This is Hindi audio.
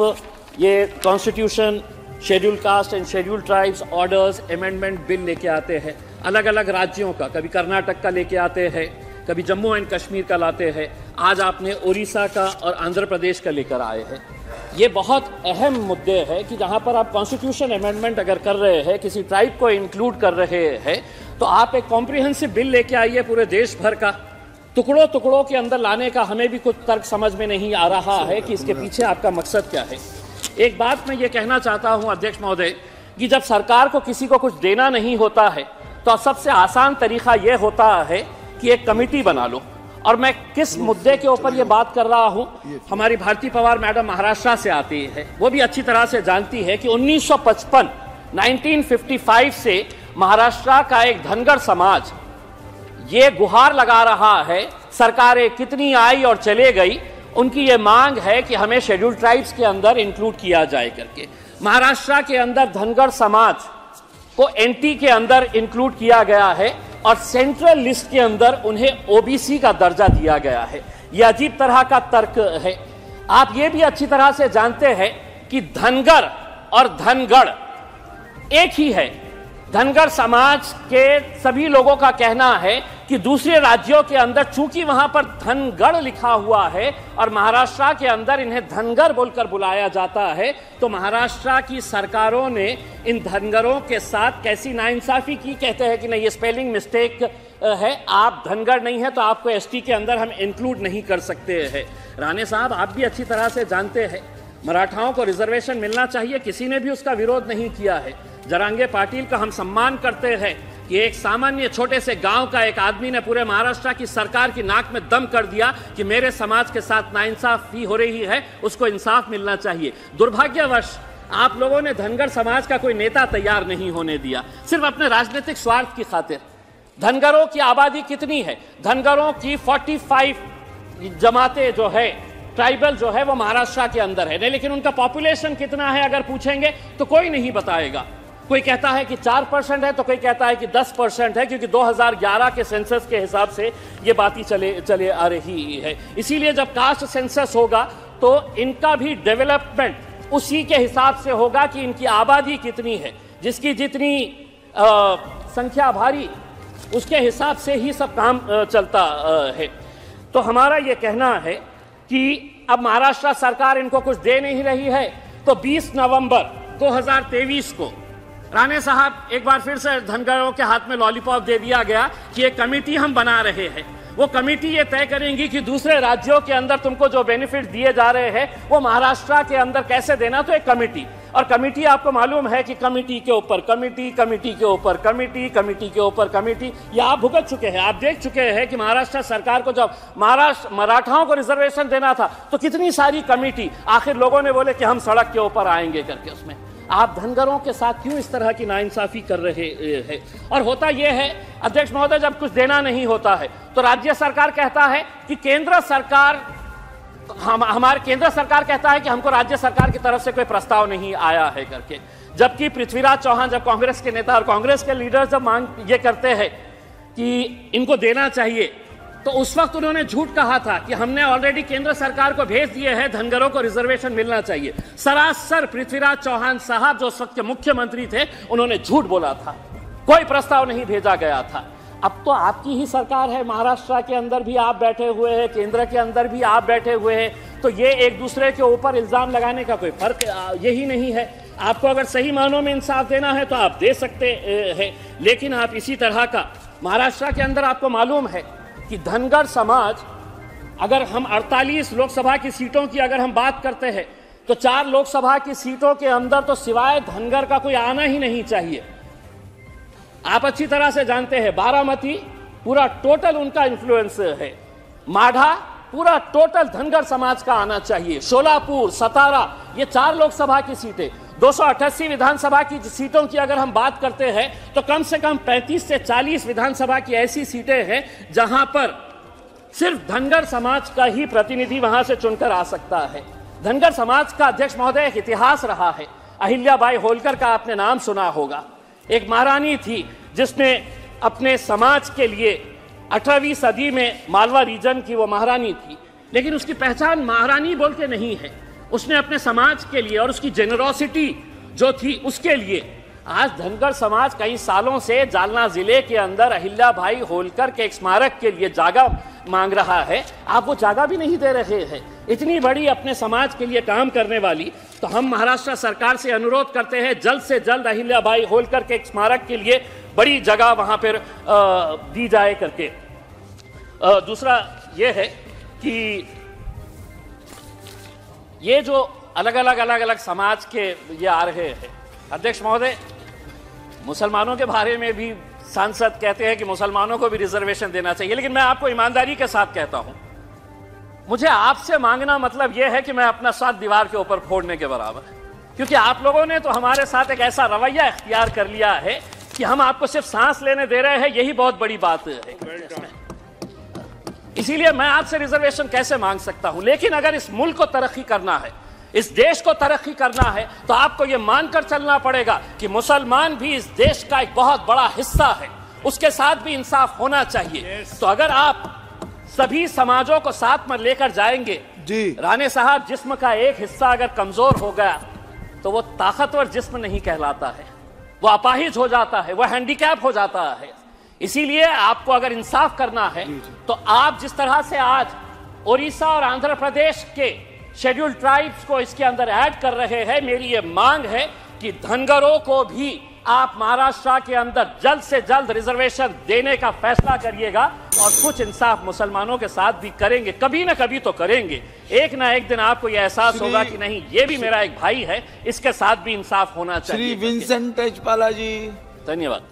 ये constitution, schedule caste and schedule tribes orders amendment bill लेके आते हैं अलग अलग राज्यों का, कभी कर्नाटक का लेके आते हैं, कभी जम्मू एंड कश्मीर का लाते हैं, आज आपने उड़ीसा का और आंध्र प्रदेश का लेकर आए हैं। ये बहुत अहम मुद्दे हैं कि जहाँ पर आप कॉन्स्टिट्यूशन अमेंडमेंट अगर कर रहे हैं, किसी ट्राइब को इंक्लूड कर रहे हैं, तो आप एक कॉम्प्रिहेंसिव बिल लेके आइए पूरे देश भर का। टुकड़ों टुकड़ों के अंदर लाने का हमें भी कुछ तर्क समझ में नहीं आ रहा है कि इसके पीछे आपका मकसद क्या है। एक बात मैं ये कहना चाहता हूं अध्यक्ष महोदय कि जब सरकार को किसी को कुछ देना नहीं होता है तो सबसे आसान तरीका ये होता है कि एक कमेटी बना लो। और मैं किस मुद्दे के ऊपर ये बात कर रहा हूं, हमारी भारती पवार मैडम महाराष्ट्र से आती है, वो भी अच्छी तरह से जानती है कि 1955 से महाराष्ट्र का एक धनगर समाज ये गुहार लगा रहा है, सरकारें कितनी आई और चले गई, उनकी ये मांग है कि हमें शेड्यूल ट्राइब्स के अंदर इंक्लूड किया जाए करके। महाराष्ट्र के अंदर धनगर समाज को एनटी के अंदर इंक्लूड किया गया है और सेंट्रल लिस्ट के अंदर उन्हें ओबीसी का दर्जा दिया गया है। यह अजीब तरह का तर्क है। आप ये भी अच्छी तरह से जानते हैं कि धनगर और धनगढ़ एक ही है। धनगर समाज के सभी लोगों का कहना है कि दूसरे राज्यों के अंदर चूंकि वहां पर धनगढ़ लिखा हुआ है और महाराष्ट्र के अंदर इन्हें धनगर बोलकर बुलाया जाता है, तो महाराष्ट्र की सरकारों ने इन धनगरों के साथ कैसी नाइंसाफी की। कहते हैं कि नहीं, ये स्पेलिंग मिस्टेक है, आप धनगर नहीं है तो आपको एसटी के अंदर हम इंक्लूड नहीं कर सकते हैं। राणे साहब, आप भी अच्छी तरह से जानते हैं मराठाओं को रिजर्वेशन मिलना चाहिए, किसी ने भी उसका विरोध नहीं किया है। जरांगे पाटिल का हम सम्मान करते हैं कि एक सामान्य छोटे से गांव का एक आदमी ने पूरे महाराष्ट्र की सरकार की नाक में दम कर दिया कि मेरे समाज के साथ नाइंसाफी हो रही है, उसको इंसाफ मिलना चाहिए। दुर्भाग्यवश आप लोगों ने धनगर समाज का कोई नेता तैयार नहीं होने दिया, सिर्फ अपने राजनीतिक स्वार्थ की खातिर। धनगरों की आबादी कितनी है? धनगरों की 45 जमातें जो है, ट्राइबल जो है, वो महाराष्ट्र के अंदर है, लेकिन उनका पॉपुलेशन कितना है अगर पूछेंगे तो कोई नहीं बताएगा। कोई कहता है कि 4% है तो कोई कहता है कि 10% है, क्योंकि 2011 के सेंसस के हिसाब से ये बातें चले आ रही है। इसीलिए जब कास्ट सेंसस होगा तो इनका भी डेवलपमेंट उसी के हिसाब से होगा कि इनकी आबादी कितनी है, जिसकी जितनी संख्या भारी उसके हिसाब से ही सब काम चलता है। तो हमारा ये कहना है कि अब महाराष्ट्र सरकार इनको कुछ दे नहीं रही है, तो 20 नवंबर 2023 को राणे साहब एक बार फिर से धनगरों के हाथ में लॉलीपॉप दे दिया गया कि एक कमेटी हम बना रहे हैं। वो कमेटी ये तय करेंगी कि दूसरे राज्यों के अंदर तुमको जो बेनिफिट दिए जा रहे हैं वो महाराष्ट्र के अंदर कैसे देना। तो एक कमेटी, और कमेटी आपको मालूम है कि कमेटी के ऊपर कमेटी, कमेटी के ऊपर कमेटी, कमेटी के ऊपर कमेटी, ये आप भुगत चुके हैं। आप देख चुके हैं कि महाराष्ट्र सरकार को जब मराठाओं को रिजर्वेशन देना था तो कितनी सारी कमेटी, आखिर लोगों ने बोले कि हम सड़क के ऊपर आएंगे करके। उसमें आप धनगरों के साथ क्यों इस तरह की नाइंसाफी कर रहे हैं? और होता यह है अध्यक्ष महोदय, जब कुछ देना नहीं होता है तो राज्य सरकार कहता है कि केंद्र सरकार कहता है कि हमको राज्य सरकार की तरफ से कोई प्रस्ताव नहीं आया है करके। जबकि पृथ्वीराज चौहान, जब कांग्रेस के नेता और कांग्रेस के लीडर जब मांग ये करते हैं कि इनको देना चाहिए, तो उस वक्त उन्होंने झूठ कहा था कि हमने ऑलरेडी केंद्र सरकार को भेज दिए हैं, धनगरों को रिजर्वेशन मिलना चाहिए। सरासर पृथ्वीराज चौहान साहब जो उस वक्त के मुख्यमंत्री थे, उन्होंने झूठ बोला था, कोई प्रस्ताव नहीं भेजा गया था। अब तो आपकी ही सरकार है, महाराष्ट्र के अंदर भी आप बैठे हुए हैं, केंद्र के अंदर भी आप बैठे हुए हैं, तो ये एक दूसरे के ऊपर इल्जाम लगाने का कोई फर्क यही नहीं है। आपको अगर सही मानों में इंसाफ देना है तो आप दे सकते हैं, लेकिन आप इसी तरह का महाराष्ट्र के अंदर आपको मालूम है कि धनगर समाज, अगर हम 48 लोकसभा की सीटों की अगर हम बात करते हैं तो 4 लोकसभा की सीटों के अंदर तो सिवाय धनगर का कोई आना ही नहीं चाहिए। आप अच्छी तरह से जानते हैं बारामती पूरा टोटल उनका इन्फ्लुएंस है, माढ़ा पूरा टोटल धनगर समाज का आना चाहिए, शोलापुर, सतारा, ये 4 लोकसभा की सीटें। 288 विधानसभा की सीटों की अगर हम बात करते हैं तो कम से कम 35 से 40 विधानसभा की ऐसी सीटें हैं जहां पर सिर्फ धनगर समाज का ही प्रतिनिधि वहां से चुनकर आ सकता है। धनगर समाज का अध्यक्ष महोदय एक इतिहास रहा है। अहिल्याबाई होलकर का आपने नाम सुना होगा। एक महारानी थी जिसने अपने समाज के लिए 18वीं सदी में मालवा रीजन की वो महारानी थी, लेकिन उसकी पहचान महारानी बोल के नहीं है, उसने अपने समाज के लिए और उसकी जेनरोसिटी जो थी उसके लिए आज धनगर समाज कई सालों से जालना जिले के अंदर अहिल्याबाई होलकर के एक स्मारक के लिए जगह मांग रहा है। आप वो जगह भी नहीं दे रहे हैं। इतनी बड़ी अपने समाज के लिए काम करने वाली, तो हम महाराष्ट्र सरकार से अनुरोध करते हैं जल्द से जल्द अहिल्याबाई होलकर के एक स्मारक के लिए बड़ी जगह वहां पर दी जाए करके। दूसरा ये है कि ये जो अलग अलग समाज के ये आ रहे हैं, अध्यक्ष महोदय, मुसलमानों के बारे में भी सांसद कहते हैं कि मुसलमानों को भी रिजर्वेशन देना चाहिए, लेकिन मैं आपको ईमानदारी के साथ कहता हूं, मुझे आपसे मांगना मतलब यह है कि मैं अपना साथ दीवार के ऊपर फोड़ने के बराबर है, क्योंकि आप लोगों ने तो हमारे साथ एक ऐसा रवैया इख्तियार कर लिया है कि हम आपको सिर्फ सांस लेने दे रहे हैं, यही बहुत बड़ी बात है। इसीलिए मैं आपसे रिजर्वेशन कैसे मांग सकता हूं? लेकिन अगर इस मुल्क को तरक्की करना है, इस देश को तरक्की करना है, तो आपको यह मानकर चलना पड़ेगा कि मुसलमान भी इस देश का एक बहुत बड़ा हिस्सा है, उसके साथ भी इंसाफ होना चाहिए। तो अगर आप सभी समाजों को साथ में लेकर जाएंगे जी। राणे साहब, जिस्म का एक हिस्सा अगर कमजोर हो गया तो वो ताकतवर जिस्म नहीं कहलाता है, वो अपाहिज हो जाता है, वो हैंडीकैप हो जाता है। इसीलिए आपको अगर इंसाफ करना है तो आप जिस तरह से आज ओडिशा और आंध्र प्रदेश के शेड्यूल्ड ट्राइब्स को इसके अंदर ऐड कर रहे हैं, मेरी ये मांग है कि धनगरों को भी आप महाराष्ट्र के अंदर जल्द से जल्द रिजर्वेशन देने का फैसला करिएगा और कुछ इंसाफ मुसलमानों के साथ भी करेंगे, कभी ना कभी तो करेंगे। एक ना एक दिन आपको यह एहसास होगा कि नहीं, ये भी मेरा एक भाई है, इसके साथ भी इंसाफ होना चाहिए। श्री विंसेंट तेजपाला जी, धन्यवाद।